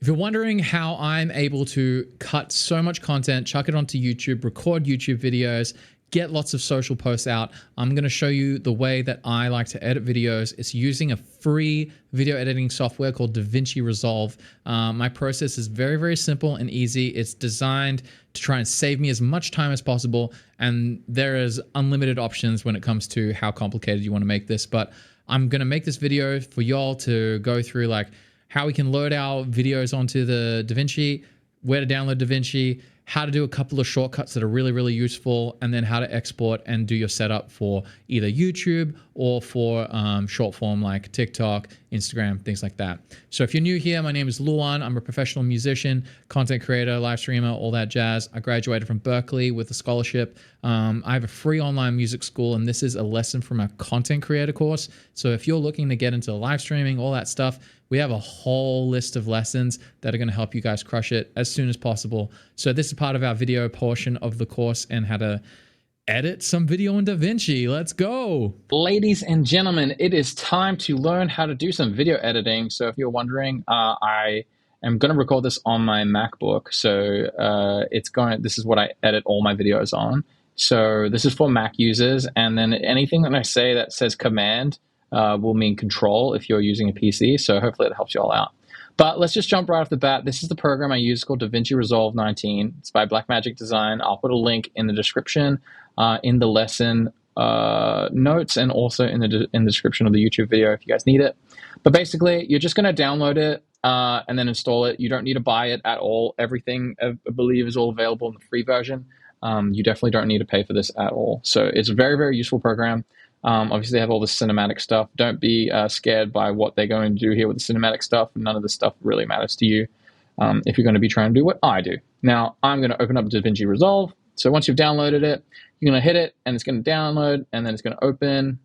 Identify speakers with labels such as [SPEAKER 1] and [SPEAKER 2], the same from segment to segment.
[SPEAKER 1] If you're wondering how I'm able to cut so much content, chuck it onto YouTube, record YouTube videos, get lots of social posts out, I'm going to show you the way that I like to edit videos. It's using a free video editing software called DaVinci Resolve. My process is very, very simple and easy. It's designed to try and save me as much time as possible, and there is unlimited options when it comes to how complicated you want to make this. But I'm going to make this video for y'all to go through like how we can load our videos onto the DaVinci, where to download DaVinci, how to do a couple of shortcuts that are really, really useful, and then how to export and do your setup for either YouTube or for short form like TikTok, Instagram, things like that. So if you're new here, my name is Luan. I'm a professional musician, content creator, live streamer, all that jazz. I graduated from Berkeley with a scholarship. I have a free online music school, and this is a lesson from our content creator course. So if you're looking to get into live streaming, all that stuff, we have a whole list of lessons that are going to help you guys crush it as soon as possible. So this is part of our video portion of the course and how to edit some video in DaVinci. Let's go. Ladies and gentlemen, it is time to learn how to do some video editing. So if you're wondering, I am going to record this on my MacBook. So this is what I edit all my videos on. So this is for Mac users. And then anything that I say that says command will mean control if you're using a PC. So hopefully it helps you all out. But let's just jump right off the bat. This is the program I use called DaVinci Resolve 19. It's by Blackmagic Design. I'll put a link in the description, in the lesson notes, and also in the description of the YouTube video if you guys need it. But basically, you're just going to download it and then install it. You don't need to buy it at all. Everything, I believe, is all available in the free version. You definitely don't need to pay for this at all. So it's a very, very useful program. Obviously, they have all the cinematic stuff. Don't be scared by what they're going to do here with the cinematic stuff. None of the stuff really matters to you if you're going to be trying to do what I do. Now, I'm going to open up DaVinci Resolve. So once you've downloaded it, you're going to hit it, and it's going to download, and then it's going to open.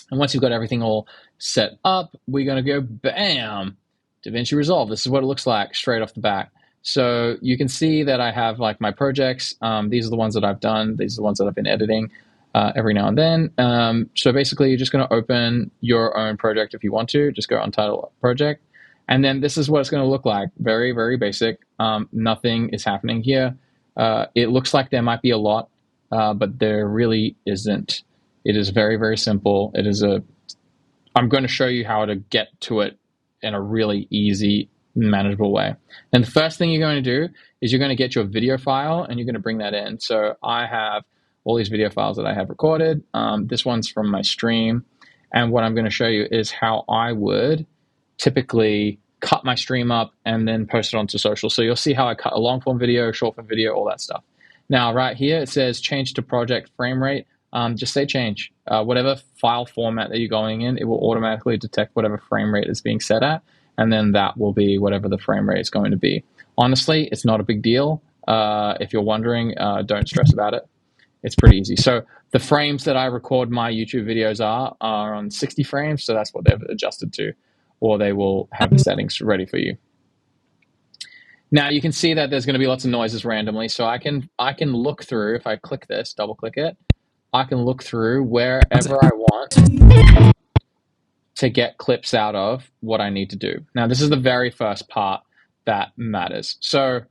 [SPEAKER 1] And once you've got everything all set up, we're going to go, bam, DaVinci Resolve. This is what it looks like straight off the bat. So you can see that I have like my projects. These are the ones that I've done. These are the ones that I've been editing every now and then. So basically, you're just going to open your own project if you want to. Just go Untitled Project. And then this is what it's going to look like. Very, very basic. Nothing is happening here. It looks like there might be a lot, but there really isn't. It is very, very simple. I'm going to show you how to get to it in a really easy, manageable way. And the first thing you're going to do is you're going to get your video file, and you're going to bring that in. So I have all these video files that I have recorded. This one's from my stream. And what I'm going to show you is how I would typically cut my stream up and then post it onto social. So you'll see how I cut a long form video, short form video, all that stuff. Now, right here, it says change to project frame rate. Just say change. Whatever file format that you're going in, it will automatically detect whatever frame rate is being set at. And then that will be whatever the frame rate is going to be. Honestly, it's not a big deal. If you're wondering, don't stress about it. It's pretty easy. So the frames that I record my YouTube videos are on 60 frames. So that's what they've adjusted to, or they will have the settings ready for you. Now you can see that there's going to be lots of noises randomly. So I can look through, if I click this, double click it, I can look through wherever I want to get clips out of what I need to do. Now this is the very first part that matters. So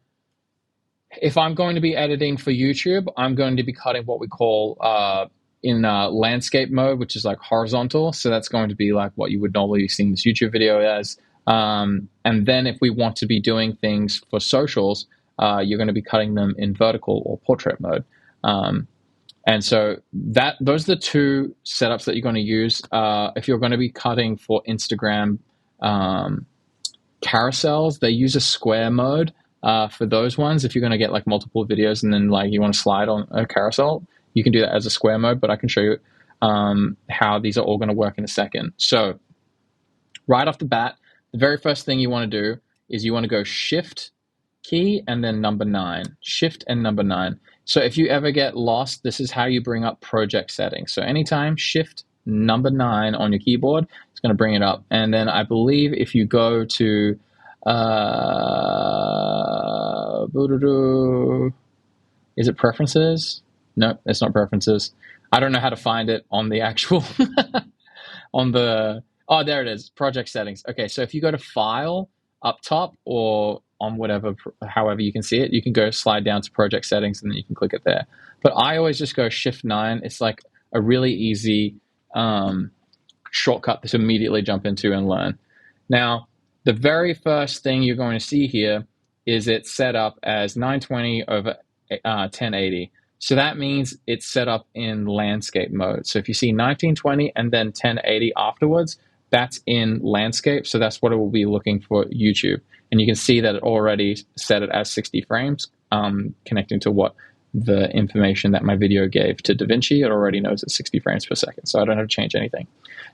[SPEAKER 1] if I'm going to be editing for YouTube, I'm going to be cutting what we call in landscape mode, which is like horizontal. So that's going to be like what you would normally see in this YouTube video as. And then if we want to be doing things for socials, you're going to be cutting them in vertical or portrait mode. And so those are the two setups that you're going to use. If you're going to be cutting for Instagram carousels, they use a square mode. For those ones, if you're going to get like multiple videos and then like you want to slide on a carousel, you can do that as a square mode, but I can show you how these are all going to work in a second. So right off the bat, the very first thing you want to do is you want to go Shift key and then number 9, Shift and number 9. So if you ever get lost, this is how you bring up project settings. So anytime Shift number 9 on your keyboard, it's going to bring it up. And then I believe if you go to is it preferences? No, it's not preferences. I don't know how to find it on the actual oh, there it is, project settings. Okay, so if you go to file, up top or on whatever, however you can see it. You can go slide down to project settings and then you can click it there. But I always just go Shift 9. It's like a really easy shortcut to immediately jump into and learn. Now, the very first thing you're going to see here is it's set up as 920 over 1080. So that means it's set up in landscape mode. So if you see 1920 and then 1080 afterwards, that's in landscape. So that's what it will be looking for YouTube. And you can see that it already set it as 60 frames, connecting to what the information that my video gave to DaVinci. It already knows it's 60 frames per second. So I don't have to change anything.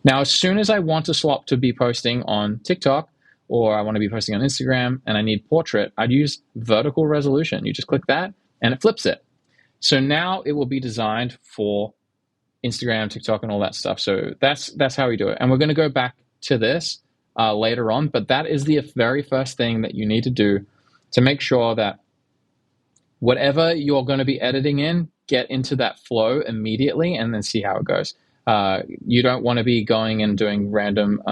[SPEAKER 1] Now, as soon as I want to swap to be posting on TikTok, or I want to be posting on Instagram and I need portrait, I'd use vertical resolution. You just click that and it flips it. So now it will be designed for Instagram, TikTok, and all that stuff. So that's how we do it. And we're going to go back to this later on, but that is the very first thing that you need to do to make sure that whatever you're going to be editing in, get into that flow immediately and then see how it goes. You don't want to be going and doing random,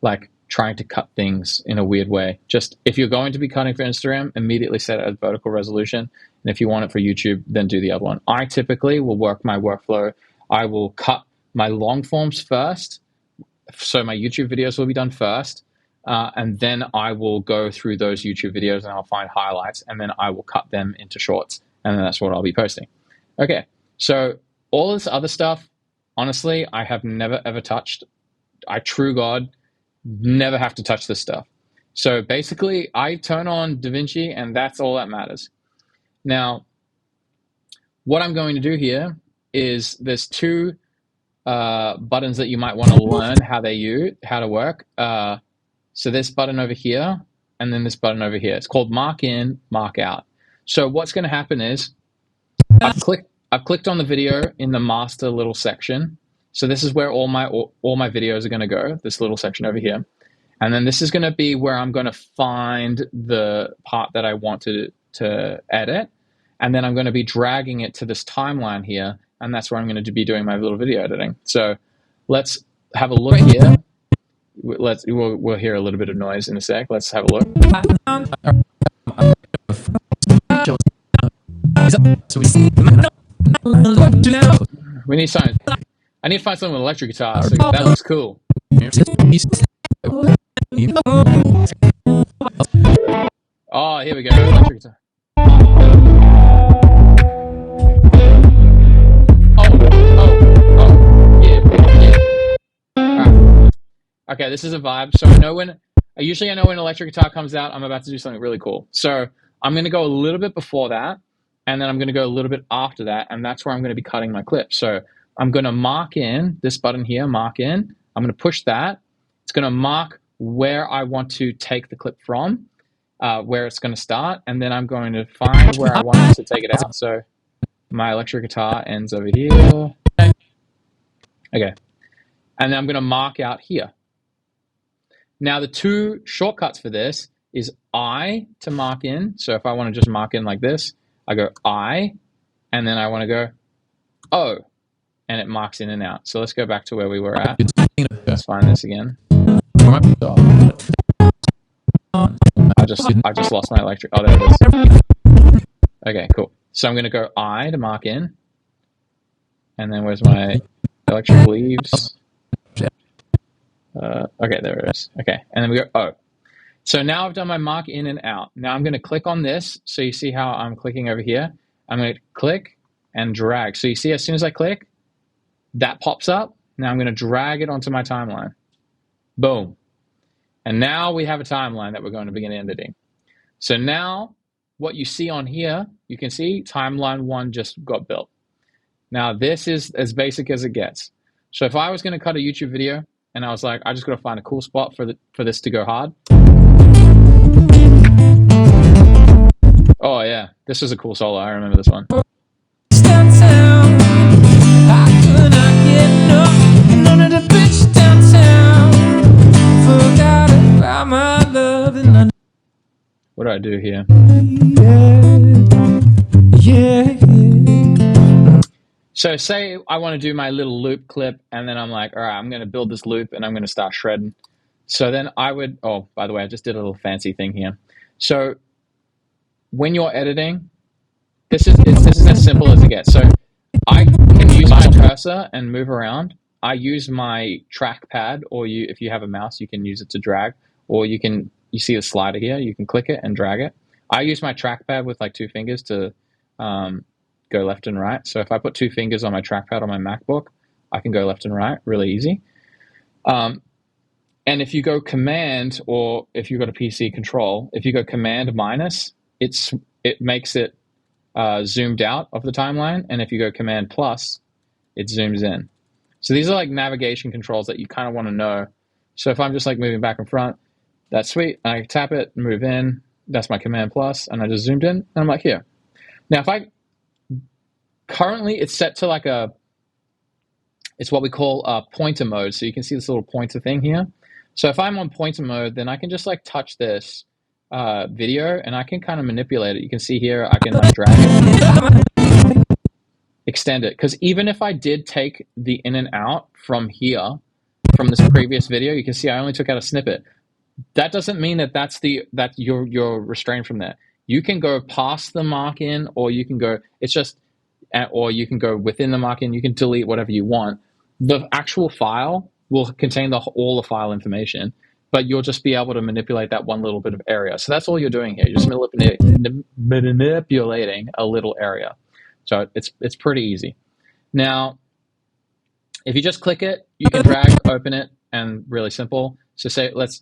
[SPEAKER 1] like trying to cut things in a weird way. Just if you're going to be cutting for Instagram, immediately set it as vertical resolution. And if you want it for YouTube, then do the other one. I typically will work my workflow. I will cut my long forms first. So my YouTube videos will be done first. And then I will go through those YouTube videos and I'll find highlights and then I will cut them into shorts. And then that's what I'll be posting. Okay, so all this other stuff, honestly, I have never ever touched. I true God, never have to touch this stuff. So basically, I turn on DaVinci and that's all that matters. Now, what I'm going to do here is there's two buttons that you might want to learn how to work. So this button over here, and then this button over here. It's called Mark In, Mark Out. So what's going to happen is I've clicked on the video in the master little section. So this is where all my videos are going to go, this little section over here. And then this is going to be where I'm going to find the part that I want to edit. And then I'm going to be dragging it to this timeline here. And that's where I'm going to be doing my little video editing. So let's have a look here. We'll hear a little bit of noise in a sec. Let's have a look. We need something. I need to find someone with an electric guitar. So that looks cool. Oh, here we go. Electric guitar. Okay, this is a vibe. So I know when electric guitar comes out, I'm about to do something really cool. So I'm going to go a little bit before that, and then I'm going to go a little bit after that, and that's where I'm going to be cutting my clip. So I'm going to mark in this button here, mark in. I'm going to push that. It's going to mark where I want to take the clip from, where it's going to start, and then I'm going to find where I want to take it out. So my electric guitar ends over here. Okay, and then I'm going to mark out here. Now, the two shortcuts for this is I to mark in. So if I want to just mark in like this, I go I, and then I want to go O, and it marks in and out. So let's go back to where we were at. Let's find this again. I just lost my electric. Oh, there it is. Okay, cool. So I'm going to go I to mark in, and then where's my electric leaves? Okay, there it is. Okay, and then we go O. So now I've done my mark in and out. Now I'm going to click on this. So you see how I'm clicking over here? I'm going to click and drag. So you see as soon as I click, that pops up. Now I'm going to drag it onto my timeline. Boom. And now we have a timeline that we're going to begin editing. So now what you see on here, you can see timeline 1 just got built. Now this is as basic as it gets. So if I was going to cut a YouTube video, and I was like, I just got to find a cool spot for this to go hard. Oh yeah, this is a cool solo. I remember this one. What do I do here? So say I want to do my little loop clip, and then I'm like, all right, I'm going to build this loop, and I'm going to start shredding.
[SPEAKER 2] So then I would, oh, by the way, I just did a little fancy thing here. So when you're editing, this is as simple as it gets. So I can use my cursor and move around. I use my trackpad, or if you have a mouse, you can use it to drag, or you see the slider here, you can click it and drag it. I use my trackpad with like 2 fingers to go left and right. So if I put 2 fingers on my trackpad on my MacBook, I can go left and right really easy. And if you go Command, or if you've got a PC Control, if you go Command minus, it makes it zoomed out of the timeline, and if you go Command plus, it zooms in. So these are like navigation controls that you kind of want to know. So if I'm just like moving back and front, that's sweet. I tap it, move in. That's my Command plus, and I just zoomed in, and I'm like here. Now, currently it's set to like it's what we call pointer mode. So you can see this little pointer thing here. So if I'm on pointer mode, then I can just like touch this video, and I can kind of manipulate it. You can see here, I can like drag it, extend it. Because even if I did take the in and out from here, from this previous video, you can see I only took out a snippet. That doesn't mean that you're restrained from that. You can go past the mark in, or you can go, or you can go within the mark in. You can delete whatever you want. The actual file will contain all the file information, but you'll just be able to manipulate that one little bit of area. So that's all you're doing here. You're just manipulating a little area. So it's pretty easy. Now, if you just click it, you can drag, open it, and really simple. So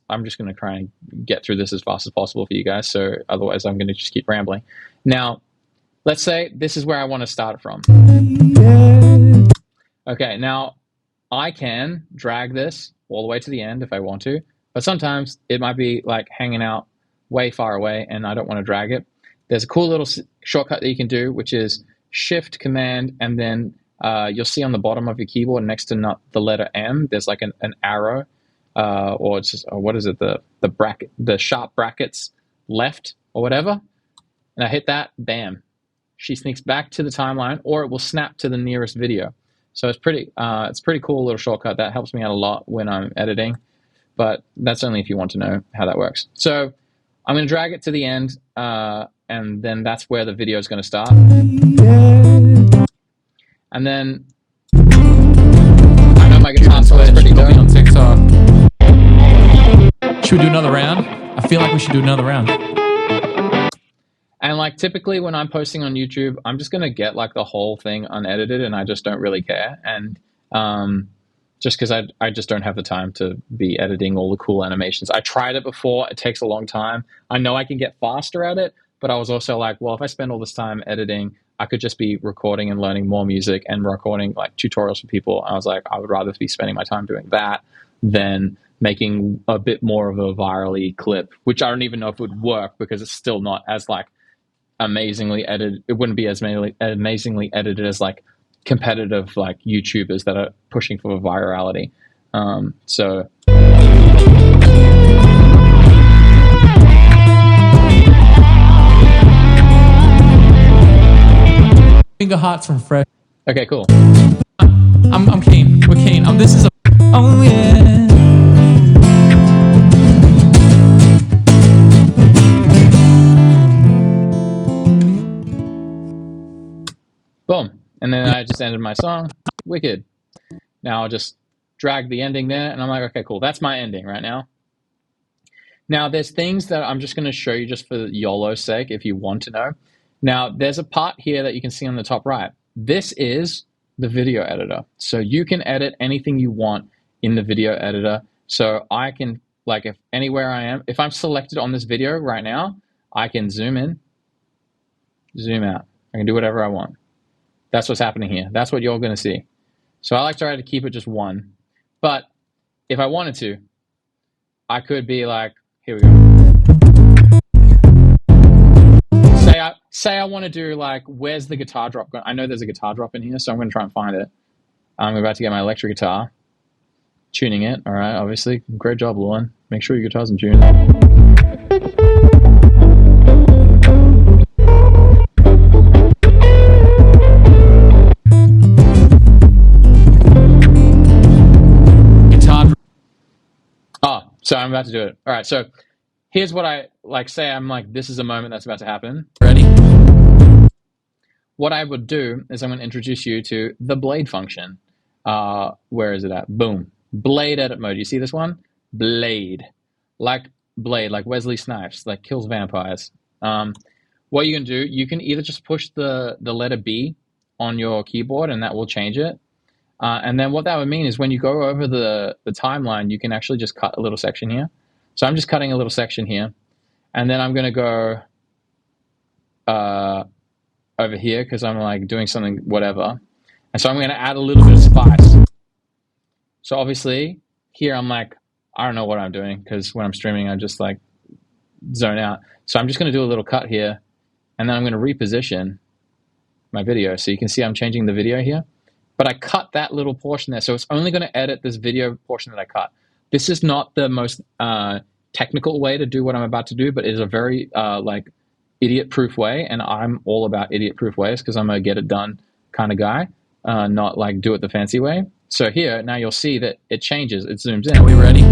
[SPEAKER 2] I'm just going to try and get through this as fast as possible for you guys. So otherwise I'm going to just keep rambling. Now, let's say this is where I want to start from. Okay, now I can drag this all the way to the end if I want to, but sometimes it might be like hanging out way far away and I don't want to drag it. There's a cool little shortcut that you can do, which is Shift Command, and then you'll see on the bottom of your keyboard next to the letter M, there's like an arrow, or it's just, what is it, the sharp brackets left or whatever, and I hit that, bam, she sneaks back to the timeline, or it will snap to the nearest video. So it's pretty cool little shortcut that helps me out a lot when I'm editing, but that's only if you want to know how that works. So I'm going to drag it to the end, and then that's where the video is going to start. And then I know my guitar solo is pretty dope on TikTok.
[SPEAKER 1] Should we do another round? I feel like we should do another round.
[SPEAKER 2] And like typically when I'm posting on YouTube, I'm just going to get like the whole thing unedited, and I just don't really care. And just because I just don't have the time to be editing all the cool animations. I tried it before. It takes a long time. I know I can get faster at it, but I was also like, well, if I spend all this time editing, I could just be recording and learning more music and recording like tutorials for people. I was like, I would rather be spending my time doing that than making a bit more of a virally clip, which I don't even know if it would work because it's still not as like amazingly edited. It wouldn't be as amazingly edited as like competitive like YouTubers that are pushing for virality. So
[SPEAKER 1] Finger hearts from Fresh.
[SPEAKER 2] okay, cool.
[SPEAKER 1] I'm keen. We're keen. This is a. Oh yeah.
[SPEAKER 2] Boom. And then I just ended my song. Wicked. Now I'll just drag the ending there, and I'm like, okay, cool. That's my ending right now. Now there's things that I'm just going to show you just for YOLO's sake if you want to know. Now there's a part here that you can see on the top right. This is the video editor. So you can edit anything you want in the video editor. So I can, like, if anywhere I am, if I'm selected on this video right now, I can zoom in, zoom out. I can do whatever I want. That's what's happening here. That's what you're going to see. So I like to try to keep it just one. But if I wanted to, I could be like, here we go. Say I want to do like, where's the guitar drop going? I know there's a guitar drop in here, so I'm going to try and find it. I'm about to get my electric guitar, tuning it. All right, obviously. Great job, Llewellyn. Make sure your guitar's in tune. So I'm about to do it. All right, so here's what I like. Say I'm like, this is a moment that's about to happen.
[SPEAKER 1] Ready?
[SPEAKER 2] What I would do is I'm going to introduce you to the blade function. Where is it at? Boom. Blade edit mode. You see this one? Blade. Like Blade, like Wesley Snipes, like kills vampires. What you can do, you can either just push the letter B on your keyboard and that will change it. And then what that would mean is when you go over the timeline, you can actually just cut a little section here. So I'm just cutting a little section here. And then I'm going to go over here because I'm like doing something, whatever. And so I'm going to add a little bit of spice. So obviously here I'm like, I don't know what I'm doing because when I'm streaming, I just like zone out. So I'm just going to do a little cut here. And then I'm going to reposition my video. So you can see I'm changing the video here. But I cut that little portion there. So it's only going to edit this video portion that I cut. This is not the most technical way to do what I'm about to do, but it is a very like idiot-proof way. And I'm all about idiot-proof ways because I'm a get-it-done kind of guy, not like do it the fancy way. So here, now you'll see that it changes. It zooms in.
[SPEAKER 1] Are we ready?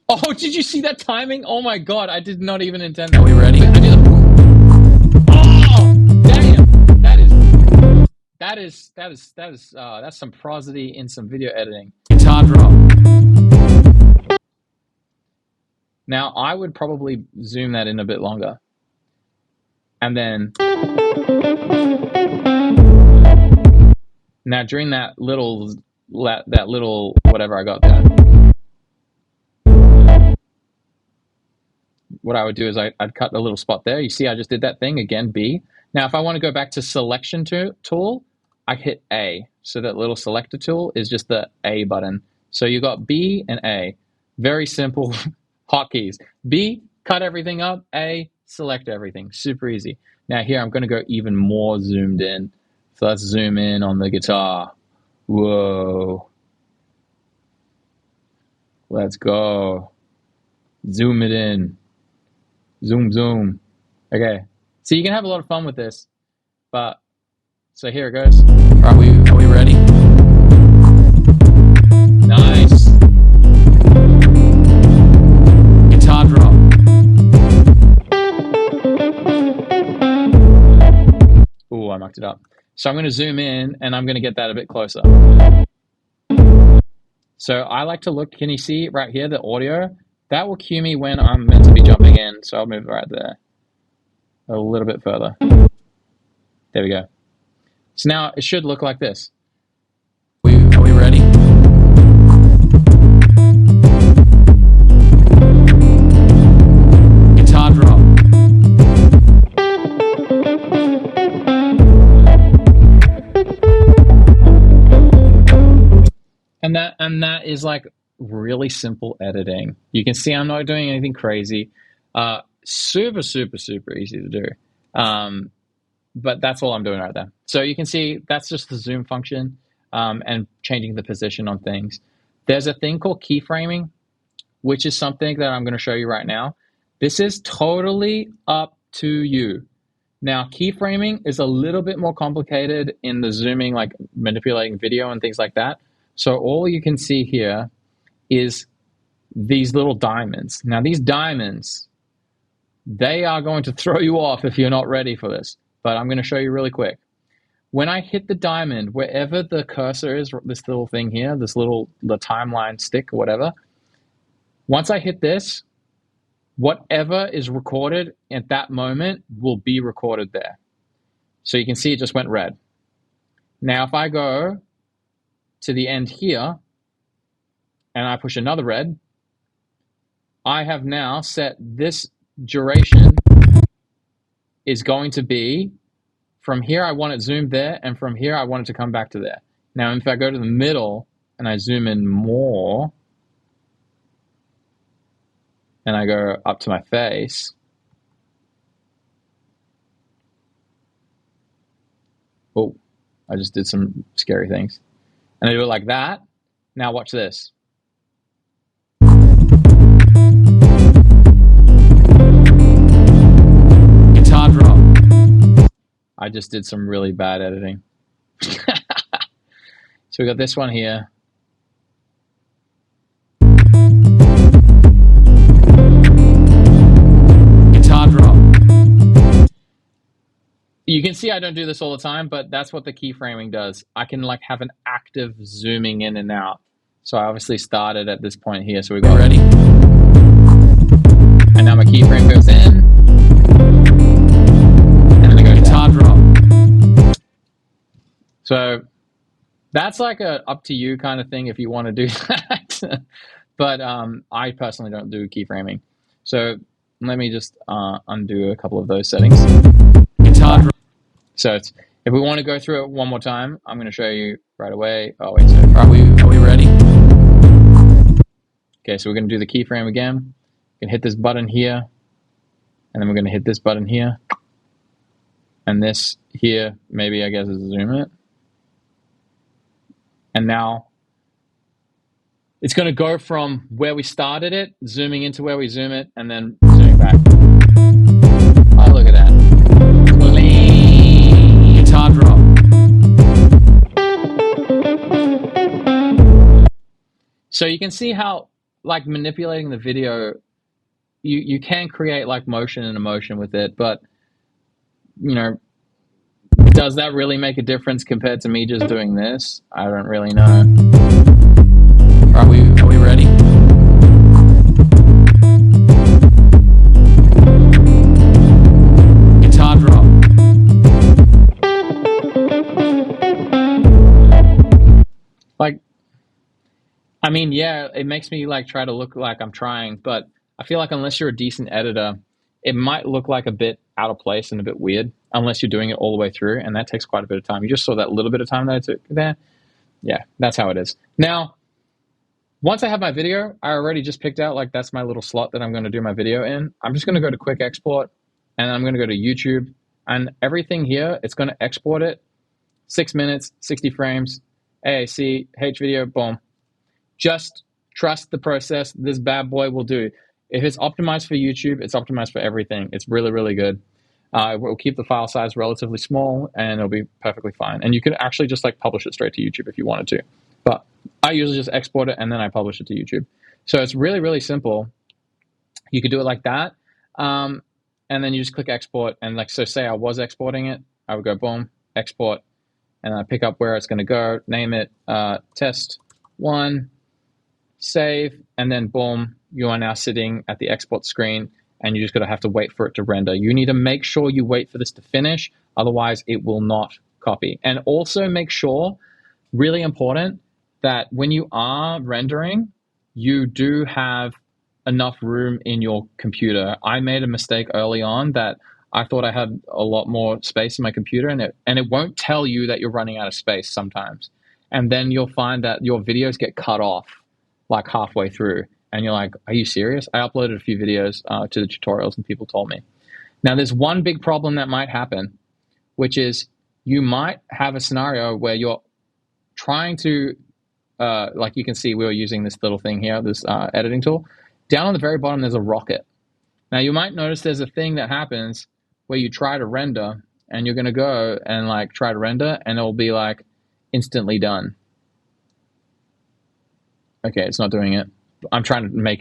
[SPEAKER 2] Oh, did you see that timing? Oh my God, I did not even intend that.
[SPEAKER 1] Are we ready?
[SPEAKER 2] I did oh, damn. That's some prosody in some video editing.
[SPEAKER 1] Guitar drop.
[SPEAKER 2] Now, I would probably zoom that in a bit longer. And then now during that little whatever I got there, what I would do is I'd cut a little spot there. You see I just did that thing again, B. Now if I want to go back to selection tool, I hit A. So that little selector tool is just the A button. So you got B and A. Very simple hotkeys. B, cut everything up. A, select everything. Super easy. Now here I'm going to go even more zoomed in. So let's zoom in on the guitar. Whoa. Let's go. Zoom it in. Zoom, zoom. Okay. So you can have a lot of fun with this. But, so here it goes.
[SPEAKER 1] Are we ready?
[SPEAKER 2] Nice.
[SPEAKER 1] Guitar drop.
[SPEAKER 2] Ooh, I mucked it up. So I'm going to zoom in and I'm going to get that a bit closer. So I like to look, can you see right here, the audio? That will cue me when I'm meant to be jumping in. So I'll move right there. A little bit further. There we go. So now it should look like this.
[SPEAKER 1] Are we ready? Guitar drop.
[SPEAKER 2] And that is like really simple editing. You can see I'm not doing anything crazy. Super, super, super easy to do. But that's all I'm doing right there. So you can see that's just the zoom function and changing the position on things. There's a thing called keyframing, which is something that I'm going to show you right now. This is totally up to you. Now, keyframing is a little bit more complicated in the zooming, like manipulating video and things like that. So all you can see here is these little diamonds. Now, these diamonds, they are going to throw you off if you're not ready for this. But I'm going to show you really quick. When I hit the diamond, wherever the cursor is, this little thing here, the timeline stick or whatever, once I hit this, whatever is recorded at that moment will be recorded there. So you can see it just went red. Now, if I go to the end here and I push another red, I have now set this duration is going to be from here I want it zoomed there, and from here I want it to come back to there. Now, if I go to the middle and I zoom in more, and I go up to my face, oh, I just did some scary things. And I do it like that. Now watch this.
[SPEAKER 1] Guitar drop.
[SPEAKER 2] I just did some really bad editing. So we got this one here. You can see I don't do this all the time, but that's what the keyframing does. I can like have an active zooming in and out. So I obviously started at this point here. So we got ready. And now my keyframe goes in. And then it goes guitar drop. So that's like a up to you kind of thing if you want to do that. But I personally don't do keyframing. So let me just undo a couple of those settings. Guitar drop. So it's, if we want to go through it one more time, I'm going to show you right away. Oh, wait, so are we ready? Okay, so we're going to do the keyframe again. We can hit this button here, and then we're going to hit this button here. And this here, maybe I guess is zoom it. And now it's going to go from where we started it, zooming into where we zoom it, and then zooming back. Oh, look at that. Clean guitar drop. So you can see how, like, manipulating the video, you can create like motion and emotion with it, but you know, does that really make a difference compared to me just doing this? I don't really know. Are we ready? Guitar drop. Like, I mean, yeah, it makes me like try to look like I'm trying, but I feel like unless you're a decent editor, it might look like a bit out of place and a bit weird unless you're doing it all the way through, and that takes quite a bit of time. You just saw that little bit of time that I took there. Yeah, that's how it is. Now, once I have my video, I already just picked out, like, that's my little slot that I'm going to do my video in. I'm just going to go to quick export, and I'm going to go to YouTube, and everything here, it's going to export it, 6 minutes, 60 frames, AAC, H video, boom. Just trust the process. This bad boy will do. If it's optimized for YouTube, it's optimized for everything. It's really, really good. We'll keep the file size relatively small, and it'll be perfectly fine. And you could actually just like publish it straight to YouTube if you wanted to. But I usually just export it and then I publish it to YouTube. So it's really, really simple. You could do it like that. And then you just click export. And like, so say I was exporting it, I would go boom, export, and I pick up where it's going to go, name it test 1, save, and then boom, you are now sitting at the export screen, and you're just going to have to wait for it to render. You need to make sure you wait for this to finish, otherwise it will not copy. And also make sure, really important, that when you are rendering, you do have enough room in your computer. I made a mistake early on that I thought I had a lot more space in my computer, and it won't tell you that you're running out of space sometimes. And then you'll find that your videos get cut off like halfway through. And you're like, are you serious? I uploaded a few videos to the tutorials and people told me. Now, there's one big problem that might happen, which is you might have a scenario where you're trying to, like you can see, we were using this little thing here, this editing tool. Down on the very bottom, there's a rocket. Now, you might notice there's a thing that happens where you try to render, and you're going to go and like try to render, and it'll be like instantly done. Okay, it's not doing it. I'm trying to make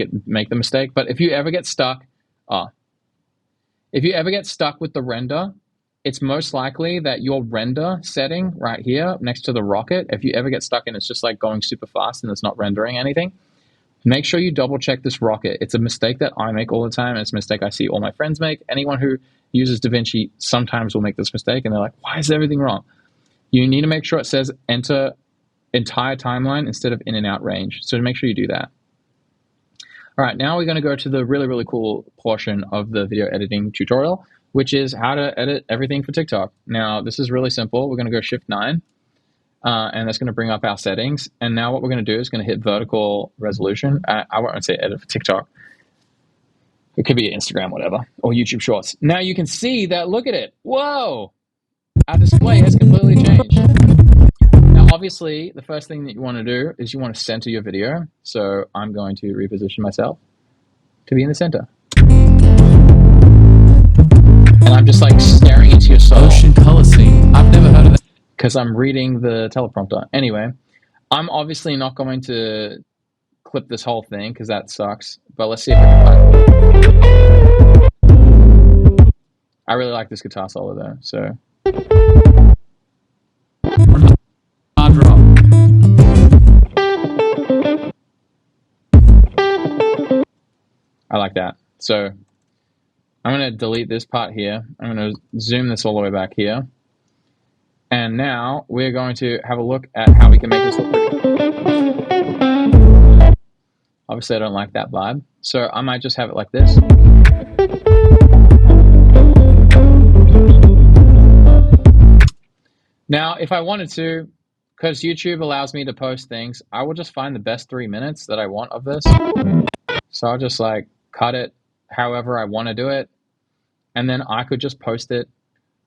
[SPEAKER 2] the mistake. But if you ever get stuck, if you ever get stuck with the render, it's most likely that your render setting right here next to the rocket, if you ever get stuck and it's just like going super fast and it's not rendering anything, make sure you double check this rocket. It's a mistake that I make all the time. It's a mistake I see all my friends make. Anyone who uses DaVinci sometimes will make this mistake and they're like, why is everything wrong? You need to make sure it says enter entire timeline instead of in and out range. So make sure you do that. All right, now we're going to go to the really, really cool portion of the video editing tutorial, which is how to edit everything for TikTok. Now, this is really simple. We're going to go Shift 9, and that's going to bring up our settings. And now what we're going to do is going to hit vertical resolution. I won't say edit for TikTok. It could be Instagram, whatever, or YouTube Shorts. Now you can see that, look at it. Whoa, our display has completely changed. Now, obviously, the first thing that you want to do is you want to center your video. So I'm going to reposition myself to be in the center. And I'm just like staring into your soul.
[SPEAKER 1] Ocean color scene. I've never heard of that.
[SPEAKER 2] Because I'm reading the teleprompter. Anyway, I'm obviously not going to clip this whole thing because that sucks. But let's see if I can find it. I really like this guitar solo though. So Drop. I like that. So I'm going to delete this part here. I'm going to zoom this all the way back here. And now we're going to have a look at how we can make this look pretty. Obviously, I don't like that vibe. So I might just have it like this. Now, if I wanted to, because YouTube allows me to post things, I will just find the best 3 minutes that I want of this. So I'll just like cut it however I want to do it. And then I could just post it.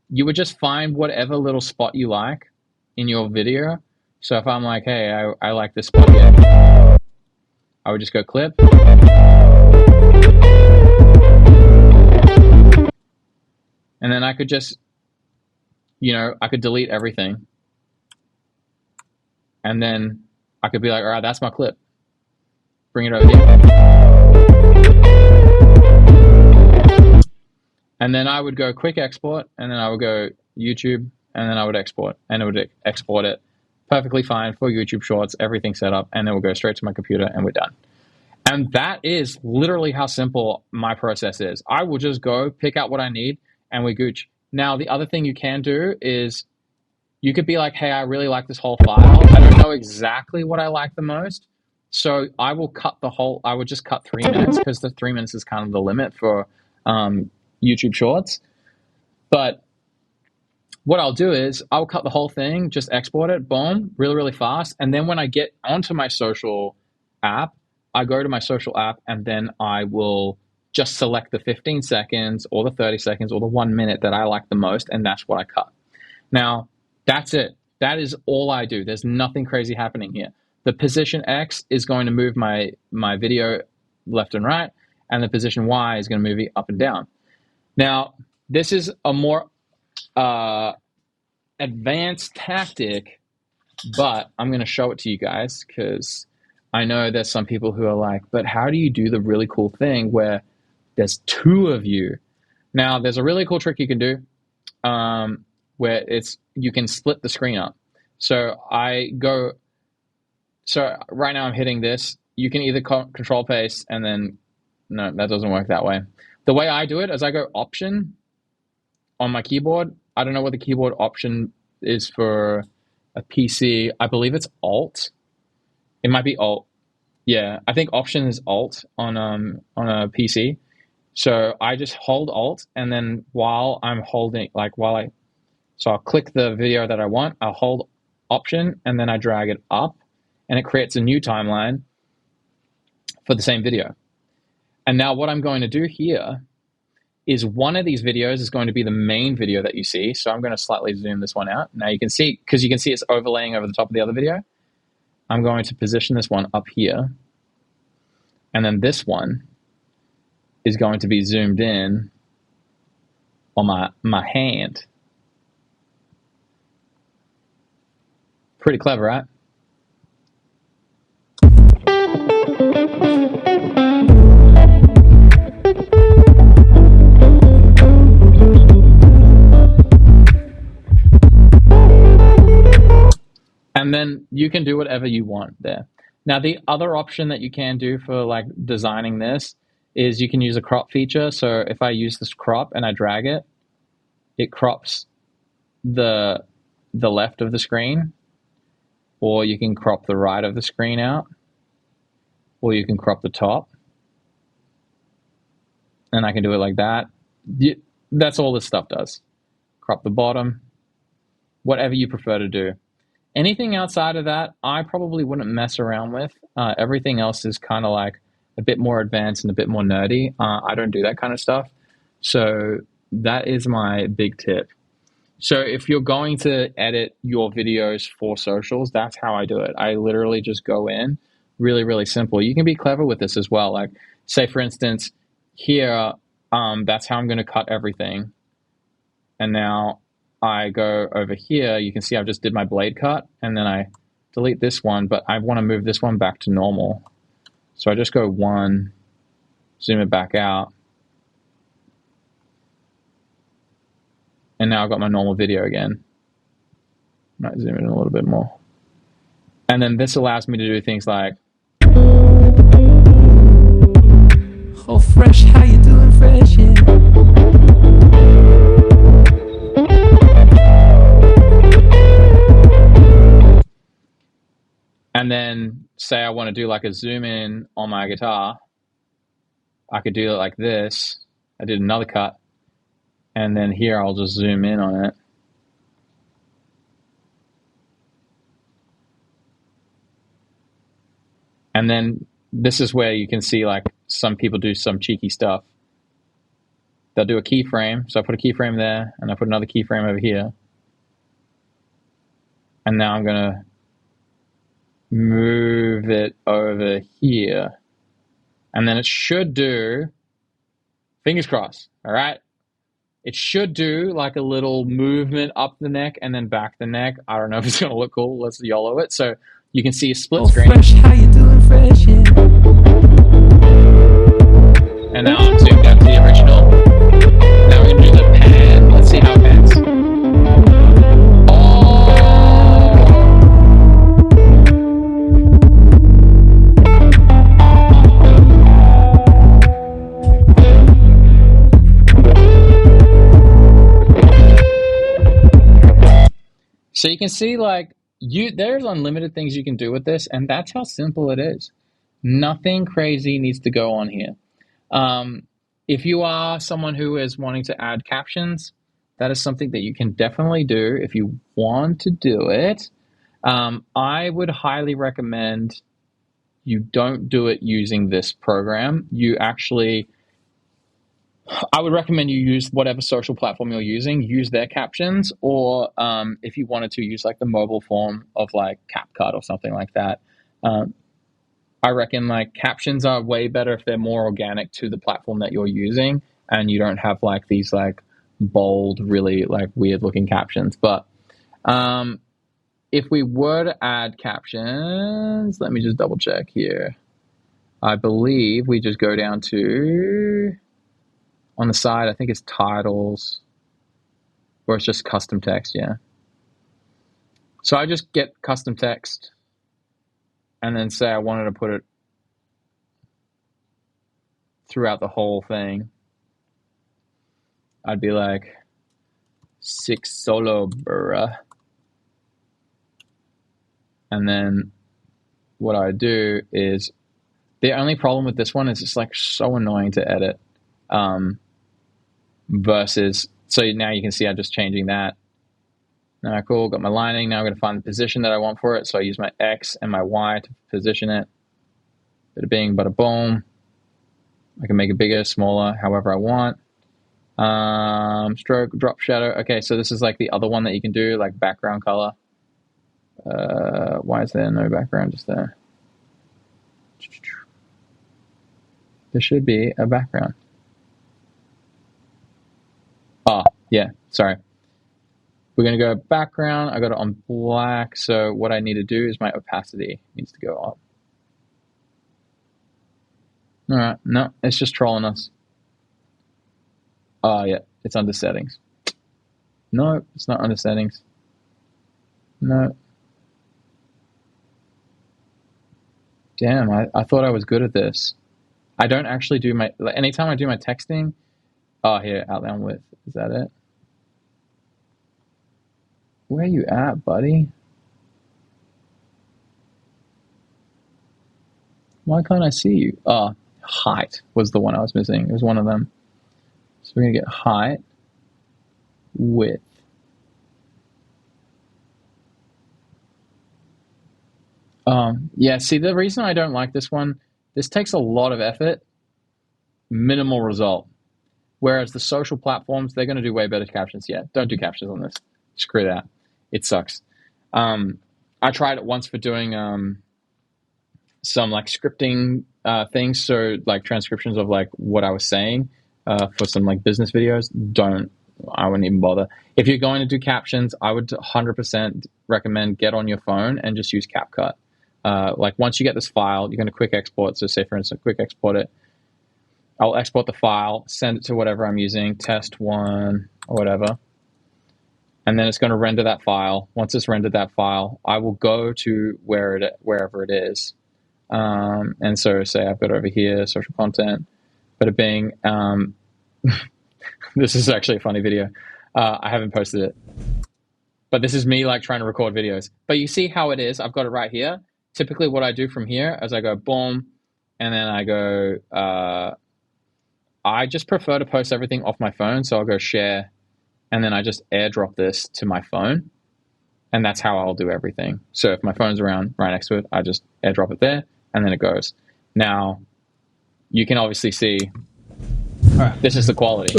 [SPEAKER 2] You would just find whatever little spot you like in your video. So if I'm like, hey, I like this spot here, I would just go clip. And then I could just, I could delete everything. And then I could be like, all right, that's my clip. Bring it over here. And then I would go quick export, and then I would go YouTube, and then I would export, and it would export it perfectly fine for YouTube Shorts, everything set up, and then we'll go straight to my computer, and we're done. And that is literally how simple my process is. I will just go pick out what I need, and we gooch. Now, the other thing you can do is you could be like, hey, I really like this whole file. I don't know exactly what I like the most. So I will cut I would just cut 3 minutes, because the 3 minutes is kind of the limit for YouTube Shorts. But what I'll do is I'll cut the whole thing, just export it, boom, really, really fast. And then when I get onto my social app, I go to my social app, and then I will just select the 15 seconds or the 30 seconds or the 1 minute that I like the most, and that's what I cut. Now, that's it. That is all I do. There's nothing crazy happening here. The position X is going to move my video left and right, and the position Y is going to move it up and down. Now, this is a more advanced tactic, but I'm going to show it to you guys, because I know there's some people who are like, but how do you do the really cool thing where there's two of you? Now, there's a really cool trick you can do where you can split the screen up. So right now I'm hitting this. You can either control paste, and then, no, that doesn't work that way. The way I do it is I go option on my keyboard. I don't know what the keyboard option is for a PC. I believe it's Alt. It might be Alt. Yeah, I think option is Alt on a PC. So I just hold Alt, and then while I'm holding, so I'll click the video that I want, I'll hold option, and then I drag it up, and it creates a new timeline for the same video. And now what I'm going to do here is one of these videos is going to be the main video that you see. So I'm going to slightly zoom this one out. Now you can see, because you can see it's overlaying over the top of the other video. I'm going to position this one up here. And then this one is going to be zoomed in on my hand. Pretty clever, right? And then you can do whatever you want there. Now, the other option that you can do for like designing this is you can use a crop feature. So if I use this crop and I drag it, it crops the left of the screen, or you can crop the right of the screen out, or you can crop the top. And I can do it like that. That's all this stuff does. Crop the bottom, whatever you prefer to do. Anything outside of that, I probably wouldn't mess around with. Everything else is kind of like a bit more advanced and a bit more nerdy. I don't do that kind of stuff. So that is my big tip. So if you're going to edit your videos for socials, that's how I do it. I literally just go in, really, really simple. You can be clever with this as well. Like, say, for instance, here, that's how I'm going to cut everything. And now I go over here, you can see I've just did my blade cut, and then I delete this one, but I want to move this one back to normal. So I just go 1, zoom it back out. And now I've got my normal video again. Might zoom in a little bit more. And then this allows me to do things like,
[SPEAKER 3] oh fresh, how you doing fresh, yeah.
[SPEAKER 2] and then say I want to do like a zoom in on my guitar. I could do it like this. I did another cut. And then here I'll just zoom in on it. And then this is where you can see like some people do some cheeky stuff. They'll do a keyframe. So I put a keyframe there and I put another keyframe over here. And now I'm going to move it over here. And then it should do, fingers crossed, all right? It should do like a little movement up the neck and then back the neck. I don't know if it's going to look cool. Let's YOLO it. So you can see a split screen.
[SPEAKER 3] Fresh, how you doing fresh, yeah.
[SPEAKER 2] And now I'm zoomed down to the original. Now we're going to do the pan. Let's see how it pans. So you can see like there's unlimited things you can do with this, and that's how simple it is. Nothing crazy needs to go on here. If you are someone who is wanting to add captions, that is something that you can definitely do if you want to do it. I would highly recommend you don't do it using this program. I would recommend you use whatever social platform you're using, use their captions, or if you wanted to use like the mobile form of like CapCut or something like that. I reckon like captions are way better if they're more organic to the platform that you're using and you don't have like these like bold, really like weird looking captions. But if we were to add captions, let me just double check here. I believe we just go down to, on the side, I think it's titles, or it's just custom text, yeah. So I just get custom text and then say I wanted to put it throughout the whole thing. I'd be like, 6 solo, bruh. And then what I do is, the only problem with this one is it's like so annoying to edit. Versus, so now you can see I'm just changing that. Now, cool, got my lining. Now I'm going to find the position that I want for it. So I use my X and my Y to position it. Bada bing, bada boom. I can make it bigger, smaller, however I want. Stroke, drop shadow. Okay, so this is like the other one that you can do, like background color. Why is there no background just there? There should be a background. Oh, yeah, sorry. We're going to go background. I got it on black. So what I need to do is my opacity needs to go up. All right. No, it's just trolling us. Oh, yeah. It's under settings. No, it's not under settings. No. Damn, I thought I was good at this. I don't actually do my, like, anytime I do my texting. Oh, here, outline width. Is that it? Where are you at, buddy? Why can't I see you? Oh, height was the one I was missing. It was one of them. So we're going to get height, width. Yeah, see, the reason I don't like this one, this takes a lot of effort, minimal result. Whereas the social platforms, they're going to do way better captions. Yeah, don't do captions on this. Screw that. It sucks. I tried it once for doing some like scripting things, so like transcriptions of like what I was saying for some like business videos. I wouldn't even bother. If you're going to do captions, I would 100% recommend get on your phone and just use CapCut. Like once you get this file, you're going to quick export. So say for instance, quick export it. I'll export the file, send it to whatever I'm using, test one or whatever. and then it's going to render that file. Once it's rendered that file, I will go to wherever it is. And so say I've got over here, social content, but it being, this is actually a funny video. I haven't posted it, but this is me like trying to record videos. But you see how it is. I've got it right here. Typically what I do from here is I go boom, and then I go, I just prefer to post everything off my phone. So I'll go share, and then I just airdrop this to my phone. And that's how I'll do everything. So if my phone's around right next to it, I just airdrop it there, and then it goes. Now, you can obviously see, this is the quality.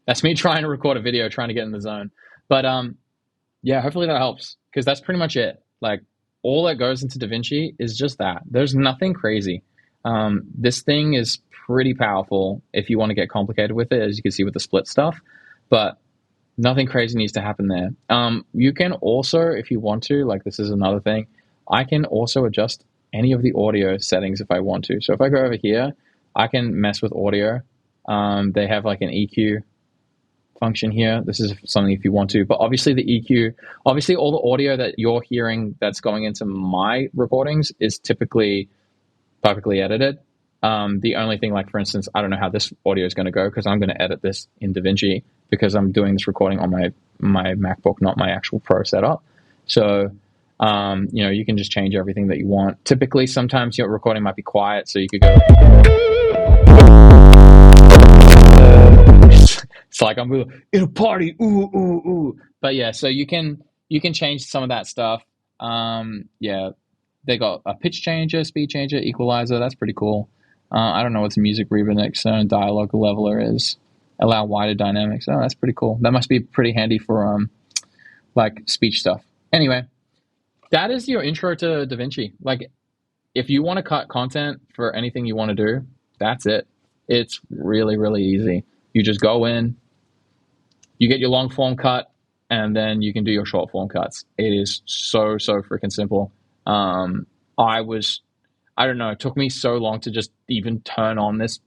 [SPEAKER 2] That's me trying to record a video, trying to get in the zone. But yeah, hopefully that helps, because that's pretty much it. Like, all that goes into DaVinci is just that. There's nothing crazy. This thing is pretty powerful if you want to get complicated with it, as you can see with the split stuff, but nothing crazy needs to happen there. You can also, if you want to, like, this is another thing, I can also adjust any of the audio settings if I want to. So if I go over here, I can mess with audio. They have like an EQ function here. This is something if you want to, but obviously the EQ, obviously all the audio that you're hearing that's going into my recordings is typically perfectly edited. The only thing, like for instance, I don't know how this audio is going to go, because I'm going to edit this in DaVinci, because I'm doing this recording on my MacBook, not my actual Pro setup. So, you know, you can just change everything that you want. Typically, sometimes your recording might be quiet, so you could go, it's like I'm in a party, ooh, ooh, ooh. But yeah, so you can change some of that stuff. Yeah, they got a pitch changer, speed changer, equalizer. That's pretty cool. I don't know what the music remix and dialogue leveler is. Allow wider dynamics. Oh, that's pretty cool. That must be pretty handy for like speech stuff. Anyway, that is your intro to DaVinci. Like, if you want to cut content for anything you want to do, that's it. It's really, really easy. You just go in, you get your long form cut, and then you can do your short form cuts. It is so freaking simple. I don't know, it took me so long to just even turn on this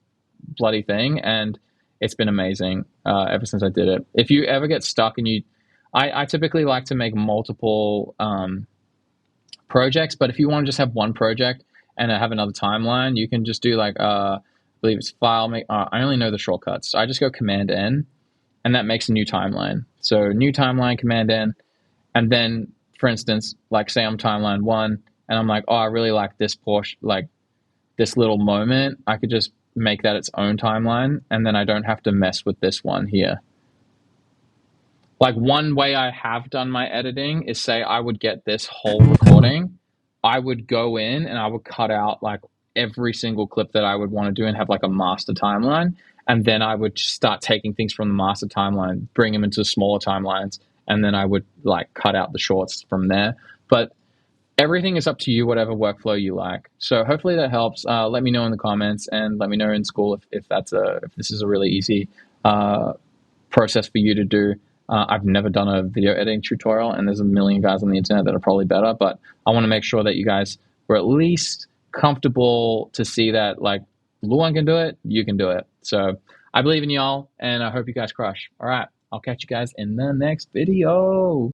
[SPEAKER 2] bloody thing, and it's been amazing ever since I did it. If you ever get stuck and I typically like to make multiple projects, but if you want to just have one project and have another timeline, you can just do like, I believe it's file, I only know the shortcuts. So I just go Command N, and that makes a new timeline. So new timeline, Command N, and then, for instance, like say I'm timeline 1, and I'm like, oh, I really like this portion, like this little moment. I could just make that its own timeline, and then I don't have to mess with this one here. Like, one way I have done my editing is, say I would get this whole recording, I would go in and I would cut out like every single clip that I would want to do and have like a master timeline. And then I would start taking things from the master timeline, bring them into smaller timelines, and then I would like cut out the shorts from there. But everything is up to you, whatever workflow you like. So hopefully that helps. Let me know in the comments, and let me know in school if this is a really easy process for you to do. I've never done a video editing tutorial, and there's a million guys on the internet that are probably better, but I want to make sure that you guys were at least comfortable to see that, like, Luan can do it, you can do it. So I believe in y'all, and I hope you guys crush. All right, I'll catch you guys in the next video.